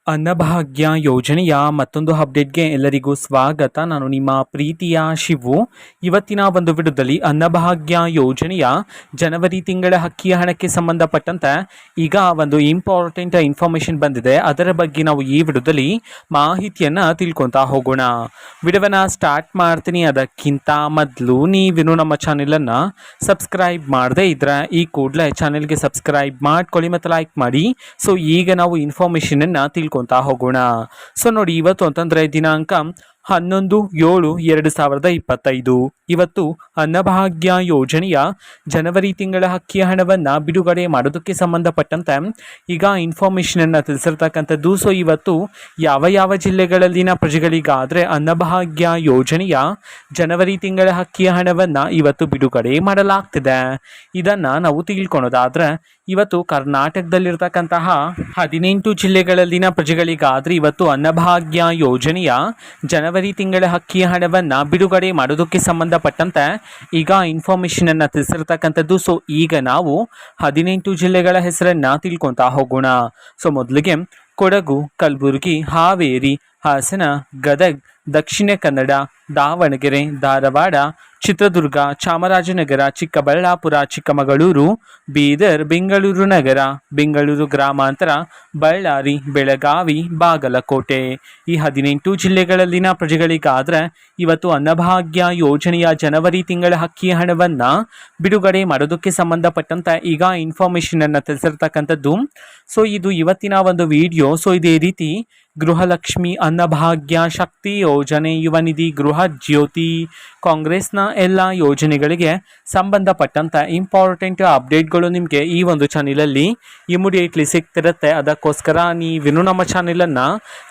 ಅನ್ನಭಾಗ್ಯ ಯೋಜನೆಯ ಮತ್ತೊಂದು ಅಪ್ಡೇಟ್ಗೆ ಎಲ್ಲರಿಗೂ ಸ್ವಾಗತ. ನಾನು ನಿಮ್ಮ ಪ್ರೀತಿಯ ಶಿವು. ಇವತ್ತಿನ ಒಂದು ವಿಡಿಯೋದಲ್ಲಿ ಅನ್ನಭಾಗ್ಯ ಯೋಜನೆಯ ಜನವರಿ ತಿಂಗಳ ಅಕ್ಕಿಯ ಹಣಕ್ಕೆ ಸಂಬಂಧಪಟ್ಟಂತೆ ಈಗ ಒಂದು ಇಂಪಾರ್ಟೆಂಟ್ ಇನ್ಫಾರ್ಮೇಷನ್ ಬಂದಿದೆ. ಅದರ ಬಗ್ಗೆ ನಾವು ಈ ವಿಡಿಯೋದಲ್ಲಿ ಮಾಹಿತಿಯನ್ನು ತಿಳ್ಕೊತಾ ಹೋಗೋಣ. ವಿಡಿಯೋವನ್ನು ಸ್ಟಾರ್ಟ್ ಮಾಡ್ತೀನಿ. ಅದಕ್ಕಿಂತ ಮೊದಲು ನೀವಿನ್ನು ನಮ್ಮ ಚಾನೆಲನ್ನು ಸಬ್ಸ್ಕ್ರೈಬ್ ಮಾಡದೇ ಇದ್ರೆ ಈ ಕೂಡಲೇ ಚಾನೆಲ್ಗೆ ಸಬ್ಸ್ಕ್ರೈಬ್ ಮಾಡ್ಕೊಳ್ಳಿ ಮತ್ತು ಲೈಕ್ ಮಾಡಿ. ಸೊ ಈಗ ನಾವು ಇನ್ಫಾರ್ಮೇಷನನ್ನು ತಿಳ್ಕೊತಾ ಹೋಗೋಣ. ಸೊ ನೋಡಿ, ಇವತ್ತು ಅಂತಂದ್ರೆ ದಿನಾಂಕ 11/7/2025. ಇವತ್ತು ಅನ್ನಭಾಗ್ಯ ಯೋಜನೆಯ ಜನವರಿ ತಿಂಗಳ ಅಕ್ಕಿಯ ಹಣವನ್ನು ಬಿಡುಗಡೆ ಮಾಡೋದಕ್ಕೆ ಸಂಬಂಧಪಟ್ಟಂತೆ ಈಗ ಇನ್ಫಾರ್ಮೇಷನ್ ಅನ್ನು ತಿಳಿಸಿರ್ತಕ್ಕಂಥದ್ದು. ಸೊ ಇವತ್ತು ಯಾವ ಯಾವ ಜಿಲ್ಲೆಗಳಲ್ಲಿನ ಪ್ರಜೆಗಳಿಗಾದರೆ ಅನ್ನಭಾಗ್ಯ ಯೋಜನೆಯ ಜನವರಿ ತಿಂಗಳ ಅಕ್ಕಿಯ ಹಣವನ್ನು ಇವತ್ತು ಬಿಡುಗಡೆ ಮಾಡಲಾಗ್ತಿದೆ, ಇದನ್ನು ನಾವು ತಿಳ್ಕೊಳೋದಾದ್ರೆ ಇವತ್ತು ಕರ್ನಾಟಕದಲ್ಲಿರ್ತಕ್ಕಂತಹ 18 ಜಿಲ್ಲೆಗಳಲ್ಲಿನ ಪ್ರಜೆಗಳಿಗಾದರೆ ಇವತ್ತು ಅನ್ನಭಾಗ್ಯ ಯೋಜನೆಯ ಜನವರಿ ತಿಂಗಳ ಅಕ್ಕಿಯ ಹಣವನ್ನು ಬಿಡುಗಡೆ ಮಾಡೋದಕ್ಕೆ ಸಂಬಂಧಪಟ್ಟಂತೆ ಈಗ ಇನ್ಫಾರ್ಮೇಷನ್ ಅನ್ನು ತಿಳಿಸಿರ್ತಕ್ಕಂಥದ್ದು. ಸೊ ಈಗ ನಾವು 18 ಜಿಲ್ಲೆಗಳ ಹೆಸರನ್ನು ತಿಳ್ಕೊತಾ ಹೋಗೋಣ. ಸೊ ಮೊದಲಿಗೆ ಕೊಡಗು, ಕಲಬುರಗಿ, ಹಾವೇರಿ, ಹಾಸನ, ಗದಗ್, ದಕ್ಷಿಣ ಕನ್ನಡ, ದಾವಣಗೆರೆ, ಧಾರವಾಡ, ಚಿತ್ರದುರ್ಗ, ಚಾಮರಾಜನಗರ, ಚಿಕ್ಕಬಳ್ಳಾಪುರ, ಚಿಕ್ಕಮಗಳೂರು, ಬೀದರ್, ಬೆಂಗಳೂರು ನಗರ, ಬೆಂಗಳೂರು ಗ್ರಾಮಾಂತರ, ಬಳ್ಳಾರಿ, ಬೆಳಗಾವಿ, ಬಾಗಲಕೋಟೆ. ಈ 18 ಜಿಲ್ಲೆಗಳಲ್ಲಿನ ಪ್ರಜೆಗಳಿಗಾದರೆ ಇವತ್ತು ಅನ್ನಭಾಗ್ಯ ಯೋಜನೆಯ ಜನವರಿ ತಿಂಗಳ ಅಕ್ಕಿಯ ಹಣವನ್ನು ಬಿಡುಗಡೆ ಮಾಡೋದಕ್ಕೆ ಸಂಬಂಧಪಟ್ಟಂತೆ ಈಗ ಇನ್ಫಾರ್ಮೇಷನನ್ನು ತಿಳಿಸಿರ್ತಕ್ಕಂಥದ್ದು. ಸೊ ಇದು ಇವತ್ತಿನ ಒಂದು ವಿಡಿಯೋ. ಸೊ ಇದೇ ರೀತಿ ಗೃಹಲಕ್ಷ್ಮಿ, ಅನ್ನಭಾಗ್ಯ, ಶಕ್ತಿ ಯೋಜನೆ, ಯುವ ನಿಧಿ, ಗೃಹ ಜ್ಯೋತಿ, ಕಾಂಗ್ರೆಸ್ನ ಎಲ್ಲ ಯೋಜನೆಗಳಿಗೆ ಸಂಬಂಧಪಟ್ಟಂಥ ಇಂಪಾರ್ಟೆಂಟ್ ಅಪ್ಡೇಟ್ಗಳು ನಿಮಗೆ ಈ ಒಂದು ಚಾನಲಲ್ಲಿ ಇಮಿಡಿಯೇಟ್ಲಿ ಸಿಗ್ತಿರುತ್ತೆ. ಅದಕ್ಕೋಸ್ಕರ ನೀವಿನ್ನೂ ನಮ್ಮ ಚಾನಲನ್ನು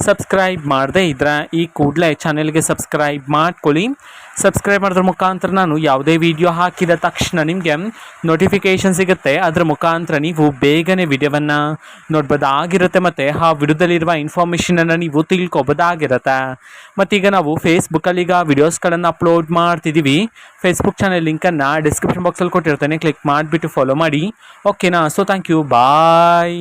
ಸಬ್ಸ್ಕ್ರೈಬ್ ಮಾಡದೇ ಇದ್ದರೆ ಈ ಕೂಡಲೇ ಚಾನೆಲ್ಗೆ ಸಬ್ಸ್ಕ್ರೈಬ್ ಮಾಡ್ಕೊಳ್ಳಿ. ಸಬ್ಸ್ಕ್ರೈಬ್ ಮಾಡೋದ್ರ ಮುಖಾಂತರ ನಾನು ಯಾವುದೇ ವಿಡಿಯೋ ಹಾಕಿದ ತಕ್ಷಣ ನಿಮಗೆ ನೋಟಿಫಿಕೇಷನ್ ಸಿಗುತ್ತೆ. ಅದರ ಮುಖಾಂತರ ನೀವು ಬೇಗನೆ ವಿಡಿಯೋವನ್ನು ನೋಡ್ಬೋದಾಗಿರುತ್ತೆ ಮತ್ತು ಆ ವಿಡಿಯೋದಲ್ಲಿರುವ ಇನ್ಫಾರ್ಮೇಷನನ್ನು ನೀವು ತಿಳ್ಕೊಬೋದಾಗಿರುತ್ತೆ. ಮತ್ತೀಗ ನಾವು ಫೇಸ್ಬುಕ್ಕಲ್ಲಿ ಈಗ ವಿಡಿಯೋಸ್ಗಳನ್ನು ಅಪ್ಲೋಡ್ ಮಾಡ್ತಿದ್ದೀವಿ. ಫೇಸ್ಬುಕ್ ಚಾನಲ್ ಲಿಂಕನ್ನು ಡಿಸ್ಕ್ರಿಪ್ಷನ್ ಬಾಕ್ಸಲ್ಲಿ ಕೊಟ್ಟಿರ್ತೇನೆ, ಕ್ಲಿಕ್ ಮಾಡಿಬಿಟ್ಟು ಫಾಲೋ ಮಾಡಿ. ಓಕೆನಾ? So thank you, bye.